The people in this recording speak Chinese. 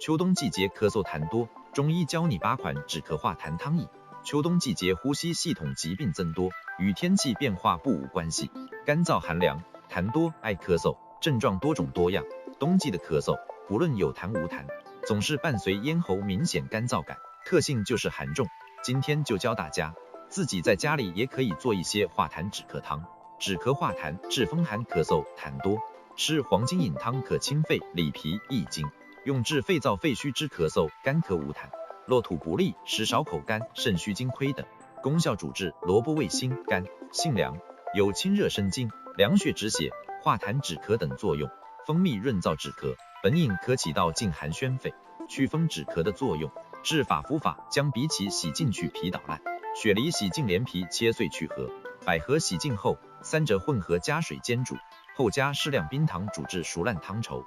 秋冬季节咳嗽痰多，中医教你8款止咳化痰汤饮。秋冬季节呼吸系统疾病增多，与天气变化不无关系。干燥寒凉，痰多，爱咳嗽，症状多种多样。冬季的咳嗽，不论有痰无痰，总是伴随咽喉明显干燥感，特性就是寒重。今天就教大家，自己在家里也可以做一些化痰止咳汤。止咳化痰，治风寒咳嗽痰多。吃黄金饮汤可清肺理脾益精，用治肺燥肺虚之咳嗽干咳无痰、落吐不利、食少口干、肾虚精亏等。功效主治萝卜味辛甘，性凉，有清热生津、凉血止血、化痰止咳等作用。蜂蜜润燥止咳，本饮可起到静寒宣肺、祛风止咳的作用。治法服法，将荸荠洗净去皮捣烂，雪梨洗净连皮切碎去核，百合洗净后，三者混合加水煎煮，后加适量冰糖煮至熟烂汤稠。